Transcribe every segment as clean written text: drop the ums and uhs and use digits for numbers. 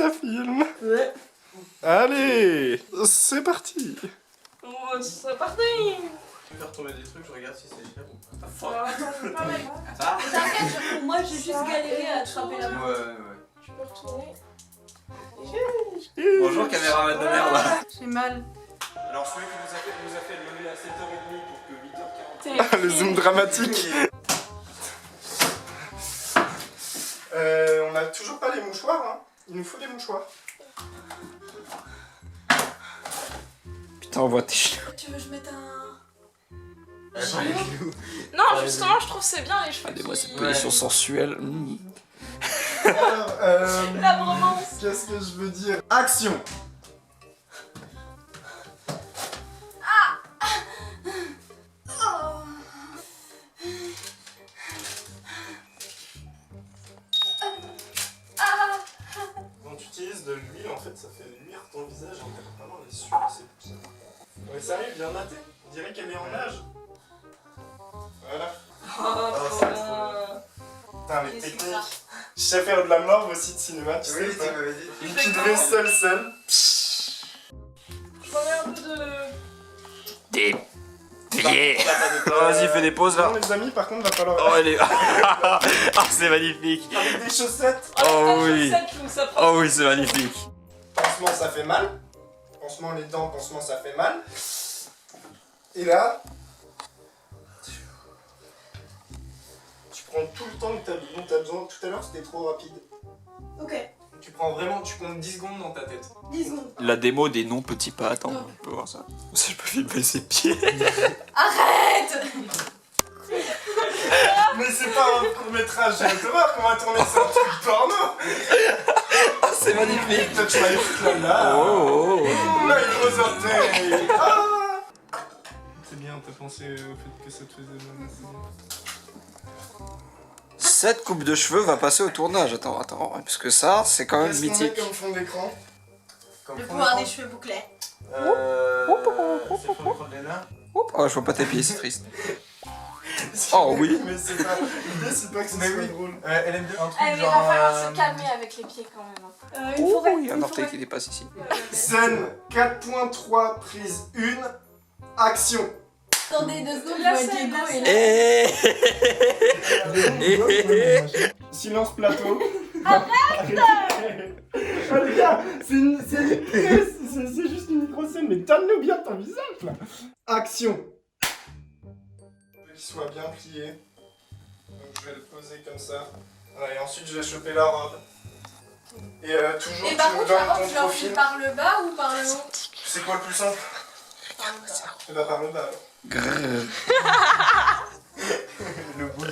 ça filme. Ouais. Allez, c'est parti. C'est parti. Je vais faire tomber des trucs, je regarde si c'est cher ou pas. Attends, pas mal. Ça T'inquiète, moi j'ai juste galéré à attraper la main. Ouais. Tu peux retourner. Bonjour caméraman de merde. J'ai mal. Alors celui qui nous a fait lever à 7h30 pour que 8h40. Ah, le zoom dramatique. On a toujours pas les mouchoirs, hein. Il nous faut des mouchoirs. Putain, on voit tes cheveux. Tu veux que je mette un... Non, justement, je trouve c'est bien les cheveux. Regardez-moi cette position sensuelle. Alors, La bromance. qu'est-ce que je veux dire? Action. Quand tu utilises de l'huile, en fait, ça fait luire ton visage en fait vraiment les sueurs, c'est tout ça. Ouais, sérieux, bien maté. On dirait qu'elle est en nage. Voilà. Oh, c'est trop Putain, les Qu'est-ce que techniques. ça Je sais faire de la morve aussi de cinéma, tu sais. Oui, tu pas. m'avais dit. Une petite vaisselle seule. Je remets un peu de... Des pieds. Vas-y, fais des pauses Non, là. les amis, par contre, va falloir. Oh, elle est. Ah, c'est magnifique. Avec des chaussettes. Oh oui. Ça prend. Oh oui, c'est magnifique. Pansement, ça fait mal. Pansement, les dents, pansement, ça fait mal. Et là, tu prends tout le temps que dont tu as besoin. Tout à l'heure, c'était trop rapide. Ok, Tu prends vraiment, tu comptes 10 secondes dans ta tête. 10 secondes. La démo des non petits pas. Attends, on peut voir ça. Je peux filmer ses pieds. Arrête. Mais c'est pas un court-métrage, j'ai hâte de voir qu'on va tourner ça en truc porno. Oh, c'est magnifique. Toi, tu vas aller foutre là-là. Oh. Là, il gros orteil. Ah. C'est bien, t'as pensé au fait que ça te faisait mal. C'est bien. Cette coupe de cheveux va passer au tournage. Attends, parce que ça, c'est quand même Qu'est-ce qu'on met mythique. comme fond d'écran? Le pouvoir des cheveux bouclés. C'est pour le creux des nains. Oh, je vois pas tes pieds, c'est triste. Oh oui. Mais c'est pas. L'idée, c'est pas que ce soit drôle. Elle aime bien un truc Eh, mais il va genre. falloir se calmer avec les pieds quand même. Une forêt. Il y a un orteil qui dépasse ici. Scène 4.3, prise 1, action. Attendez 2 secondes, La je vois scène, Diego la et là. Silence plateau. Arrête. Ah les gars, c'est juste une micro-scène, mais donne-nous bien ton visage là. Action. Je veux qu'il soit bien plié. Donc je vais le poser comme ça. Voilà, et ensuite je vais choper la robe. Et toujours Et tu par me contre, donnes la robe, ton tu l'enfiles profil. par le bas ou par le haut? C'est quoi le plus simple? Par le bas. Eh ben par le bas alors. Grrr. Le bout.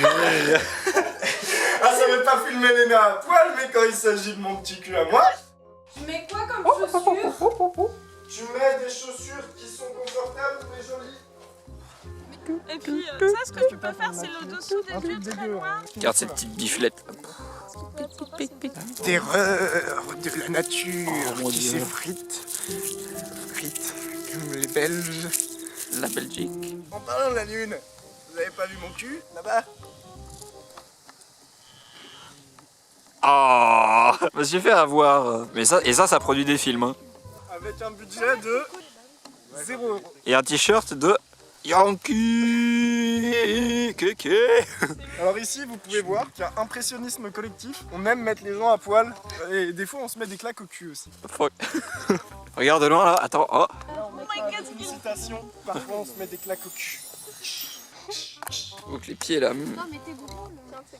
Grrr. Ah, ça veut pas filmer les nains à poil, mais quand il s'agit de mon petit cul à moi, Tu mets quoi comme chaussures? tu mets des chaussures qui sont confortables mais jolies. Et puis, ça, ce que tu peux faire, c'est le dessous des yeux très loin. Regarde ces petites biflettes. Terreur de la nature Oh, mon qui Dieu. s'effrite. Frite comme les Belges. La Belgique. En parlant de la lune, vous avez pas vu mon cul là-bas? Oh, je me suis fait avoir. Mais ça produit des films. Hein. Avec un budget de 0 €. Et un t-shirt de Yankee. Kéké. Alors ici, vous pouvez voir qu'il y a impressionnisme collectif. On aime mettre les gens à poil. Et des fois, on se met des claques au cul aussi. Fuck. Regarde de loin là. Attends. Oh. Félicitations. Parfois, on se met des claques au cul. Donc les pieds là.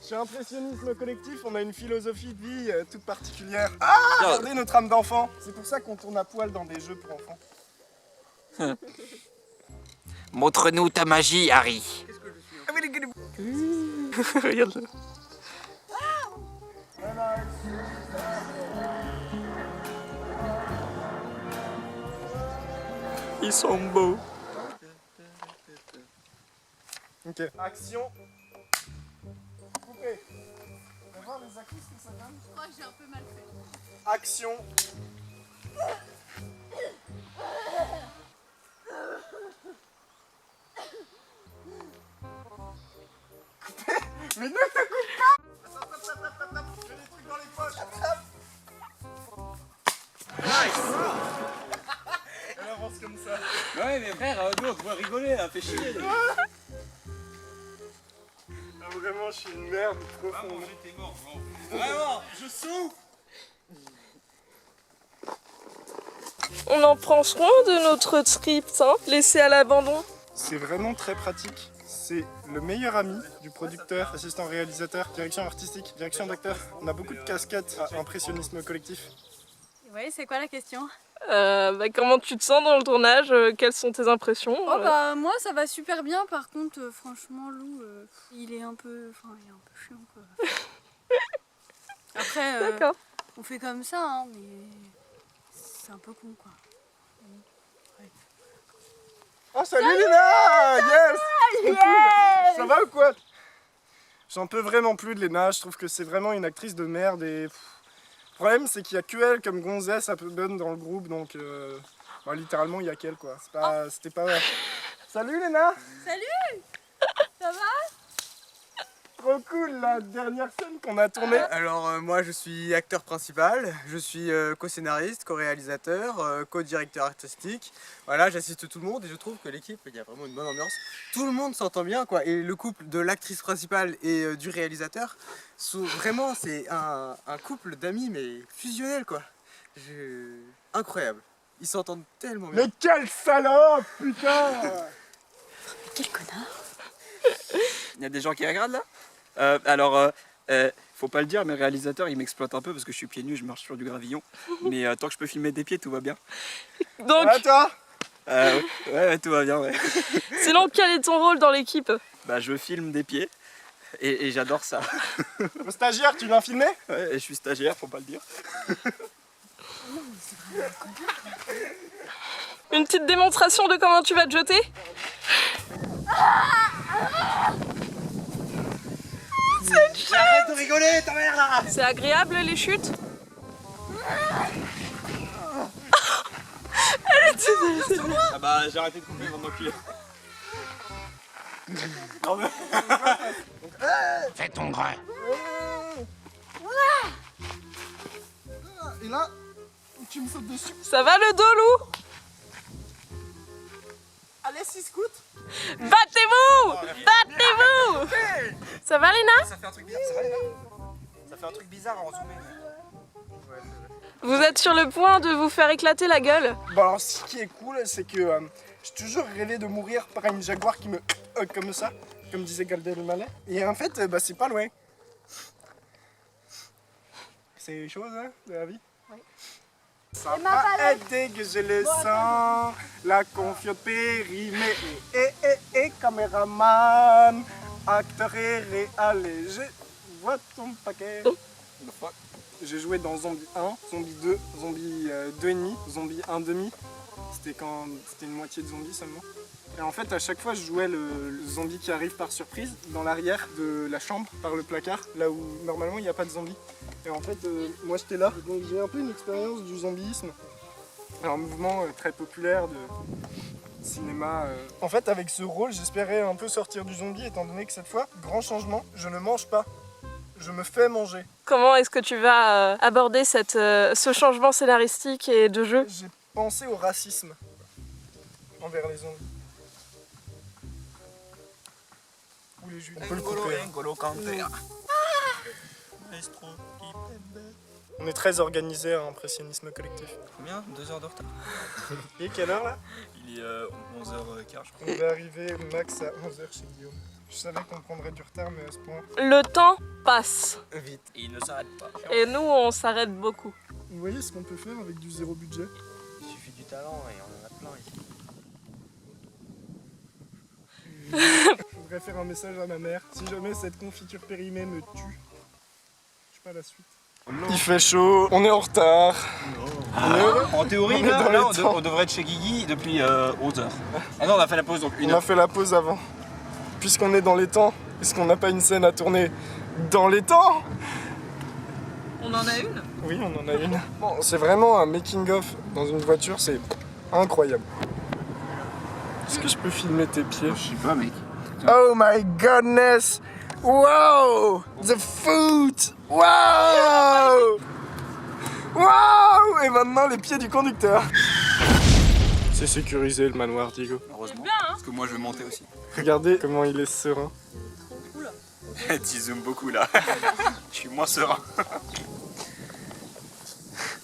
Chez Impressionnisme Collectif, on a une philosophie de vie toute particulière. Ah, regardez notre âme d'enfant. C'est pour ça qu'on tourne à poil dans des jeux pour enfants. Montre-nous ta magie, Harry. Regarde. Ils sont beaux. Ok. Action. Coupé. On va voir les acoustiques que ça donne. Je crois que j'ai un peu mal fait. Action. Coupé. Mais ne te coupe pas. Fais des trucs dans les poches. Elle avance comme ça. Ouais, mais frère, nous on doit rigoler là, fais chier. Ah, vraiment, je suis une merde profonde. J'étais mort, bro. Vraiment, je souffre. On en prend soin de notre script, hein, laissé à l'abandon. C'est vraiment très pratique. C'est le meilleur ami du producteur, assistant réalisateur, direction artistique, direction d'acteur. On a beaucoup de casquettes à impressionnisme collectif. Oui, c'est quoi la question? Comment tu te sens dans le tournage? Quelles sont tes impressions? Oh bah moi ça va super bien, par contre franchement Lou il est un peu chiant quoi. Après D'accord. on fait comme ça hein, mais c'est un peu con quoi. Oh salut Léna! Yes! Trop cool. Ça va ou quoi? J'en peux vraiment plus de Léna, je trouve que c'est vraiment une actrice de merde et... Le problème c'est qu'il y a que elle comme gonzesse un peu bonne dans le groupe donc bah, littéralement il y a qu'elle quoi. C'était pas vrai. Salut Léna! Salut! Ça va? Trop cool la dernière scène qu'on a tournée. Alors moi je suis acteur principal, je suis co-scénariste, co-réalisateur, co-directeur artistique. Voilà, j'assiste tout le monde et je trouve que l'équipe, il y a vraiment une bonne ambiance. Tout le monde s'entend bien quoi et le couple de l'actrice principale et du réalisateur, vraiment c'est un couple d'amis mais fusionnel quoi. Incroyable, ils s'entendent tellement bien. Mais quel salope putain! Quel connard! Il y a des gens qui regardent là? Faut pas le dire, mais le réalisateur il m'exploite un peu parce que je suis pieds nus, je marche sur du gravillon. Mais tant que je peux filmer des pieds, tout va bien. Donc, À toi! Ouais, tout va bien, ouais. sinon, quel est ton rôle dans l'équipe? Bah, je filme des pieds et j'adore ça. Le stagiaire, tu viens filmer? Ouais, et je suis stagiaire, faut pas le dire. Une petite démonstration de comment tu vas te jeter? Arrête de rigoler ta mère là! C'est agréable les chutes? Ah bah j'ai arrêté de couper avant d'enculer. Fais ton grain. Et là, tu me sautes dessus. Ça va le dos, Lou? Allez, 6 scouts. Battez-vous! Battez-vous! Ça va, Léna? Ça fait un truc bizarre, ça va les gars? Ça fait un truc bizarre en zoomé. Vous êtes sur le point de vous faire éclater la gueule. Bon alors ce qui est cool c'est que j'ai toujours rêvé de mourir par une jaguar qui me comme ça, comme disait Gad Elmaleh. Et en fait bah c'est pas loin. C'est une chose hein, de la vie. Oui. Ça va aider que je le sens, la confiance périmée et caméraman, acteur et réalisé, vois ton paquet. J'ai joué dans Zombie 1, Zombie 2, Zombie 2,5, Zombie 1,5. C'était une moitié de zombie seulement. Et en fait, à chaque fois, je jouais le zombie qui arrive par surprise dans l'arrière de la chambre, par le placard, là où normalement il n'y a pas de zombie. Et en fait, moi j'étais là. Donc j'ai un peu une expérience du zombieisme. Un mouvement très populaire de cinéma. En fait, avec ce rôle, j'espérais un peu sortir du zombie, étant donné que cette fois, grand changement, je ne mange pas. Je me fais manger. Comment est-ce que tu vas aborder ce changement scénaristique et de jeu? J'ai pensé au racisme envers les zombies. Ou les juifs. On peut le couper. On est très organisé à impressionnisme collectif. Combien? 2 heures de retard. Et quelle heure là? Il est 11h15 je crois. On va arriver max à 11h chez Guillaume. Je savais qu'on prendrait du retard mais à ce point. Le temps passe. Vite. Et il ne s'arrête pas. Et nous, on s'arrête beaucoup. Vous voyez ce qu'on peut faire avec du zéro budget? Il suffit du talent et on en a plein ici. Je voudrais faire un message à ma mère. Si jamais cette confiture périmée me tue, je sais pas la suite. Il fait chaud, on est en retard. En théorie, On est dans là le temps. on devrait être chez Guigui depuis 11h. Ah non, on a fait la pause donc On a fait la pause avant. Puisqu'on est dans les temps, est-ce qu'on n'a pas une scène à tourner dans les temps? On en a une? Oui, on en a une. Bon, c'est vraiment un making-of dans une voiture, c'est incroyable. Est-ce que je peux filmer tes pieds? Je sais pas, mec. Oh my goodness! Wow! The food! Wow! Wow! Waouh! Et maintenant les pieds du conducteur. C'est sécurisé le manoir, Diego. Heureusement. Parce que moi je vais monter aussi. Regardez comment il est serein. Tu zoomes beaucoup là. Je suis moins serein.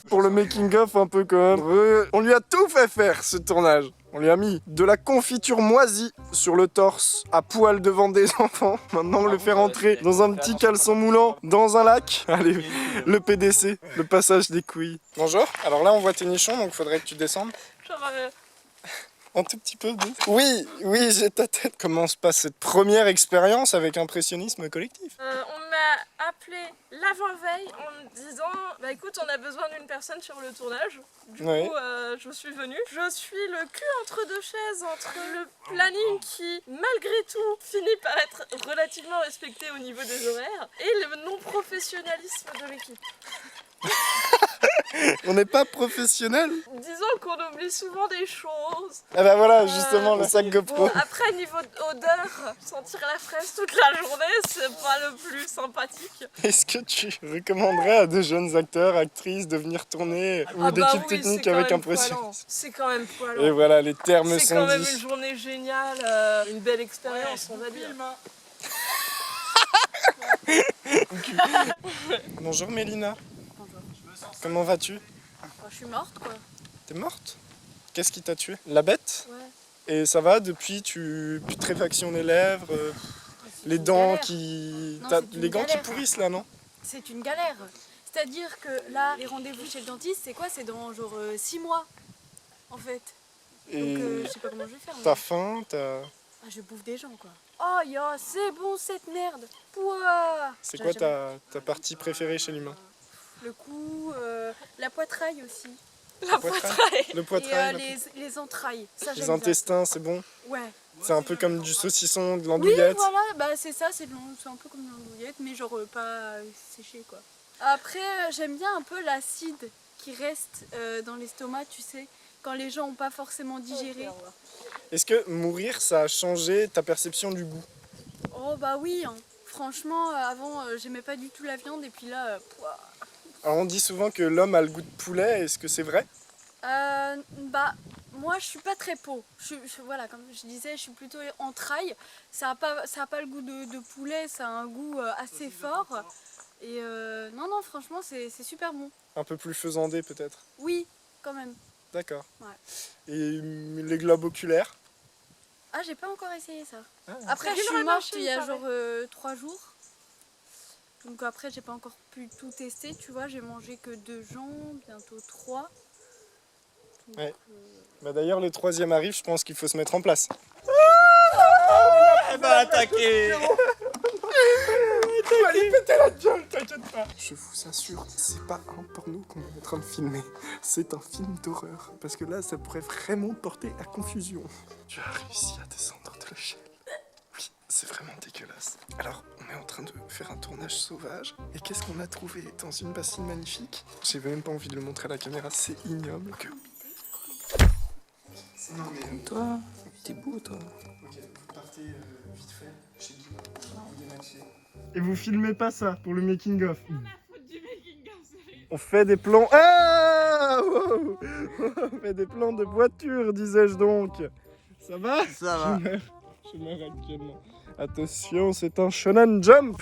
Pour le making-of un peu quand même. On lui a tout fait faire ce tournage. On lui a mis de la confiture moisie sur le torse, à poil devant des enfants. Maintenant on le fait rentrer dans un petit caleçon moulant, dans un lac. Allez, le PDC, le passage des couilles. Bonjour, alors là on voit tes nichons, donc faudrait que tu descendes. Genre, Un tout petit peu. Oui, oui, j'ai ta tête. Comment se passe cette première expérience avec impressionnisme collectif? on m'a appelé l'avant-veille en me disant bah écoute, on a besoin d'une personne sur le tournage. Du Ouais. coup, je suis venue. Je suis le cul entre deux chaises, entre le planning qui, malgré tout, finit par être relativement respecté au niveau des horaires et le non-professionnalisme de l'équipe. On n'est pas professionnel. Disons qu'on oublie souvent des choses. Ah bah voilà, justement, le sac GoPro. Bon, après, niveau odeur, sentir la fraise toute la journée, c'est pas le plus sympathique. Est-ce que tu recommanderais à de jeunes acteurs, actrices de venir tourner ou Ah bah d'équipe oui, technique c'est quand avec même impression? poilant. C'est quand même poilant. Et voilà, les termes C'est sont quand même dits. une journée géniale, une belle expérience, on va dire. Bonjour Mélina. Bonjour. Comment vas-tu? Je suis morte quoi. T'es morte? Qu'est-ce qui t'a tué? La bête? Ouais. Et ça va depuis putréfaction des lèvres, les une dents galère. qui... Non, t'as c'est une les gants qui galère. pourrissent là, non? C'est une galère. C'est-à-dire que là, les rendez-vous chez le dentiste, c'est quoi? C'est dans genre 6 mois en fait. Et Donc je sais pas comment je vais faire. t'as mais- faim, t'as... Ah, je bouffe des gens quoi. Oh ya, c'est bon cette merde. Pouah. C'est J'ai quoi jamais- ta partie préférée chez l'humain? Le cou, la poitrail aussi. La poitrail. poitrail. Le Et poitrail, les entrailles. Ça, les j'aime bien. intestins, c'est bon? Ouais. C'est un peu comme du saucisson, de Oui, l'andouillette. voilà, bah c'est ça, c'est un peu comme une andouillette, mais genre pas séché quoi. Après, j'aime bien un peu l'acide qui reste dans l'estomac, tu sais, quand les gens n'ont pas forcément digéré. Est-ce que mourir, ça a changé ta perception du goût? Oh bah oui, hein. Franchement, avant, j'aimais pas du tout la viande, et puis là, pouah. Alors on dit souvent que l'homme a le goût de poulet, est-ce que c'est vrai? Bah, moi je suis pas très peau. Voilà, comme je disais, je suis plutôt entraille. Ça a pas le goût de poulet, ça a un goût assez fort. Et non, franchement, c'est super bon. Un peu plus faisandé peut-être? Oui, quand même. D'accord. Ouais. Et les globes oculaires? Ah, j'ai pas encore essayé ça. Ah. Après, C'est je suis dur à morte mâcher, il y a il paraît. genre 3 jours. Donc après, j'ai pas encore pu tout tester, tu vois. J'ai mangé que 2 jambes, bientôt 3. Donc, Ouais. Bah d'ailleurs le troisième arrive, je pense qu'il faut se mettre en place. Elle va attaquer. Allez, péter la gueule, t'inquiète pas. Je vous assure, c'est pas un porno qu'on est en train de filmer, c'est un film d'horreur. Parce que là, ça pourrait vraiment porter à confusion. Tu as réussi à descendre de l'échelle. Oui, c'est vraiment dégueulasse. Alors, on est en train de faire un tournage sauvage. Et qu'est-ce qu'on a trouvé dans une bassine magnifique? J'ai même pas envie de le montrer à la caméra, c'est ignoble. Non mais... Toi, t'es beau toi. Ok, vous partez vite fait chez Guy. Et vous filmez pas ça pour le making of. On fait des plans. Ah wow. On fait des plans de voiture, disais-je donc. Ça va? Ça va. Je meurs actuellement. Attention, c'est un shonen jump.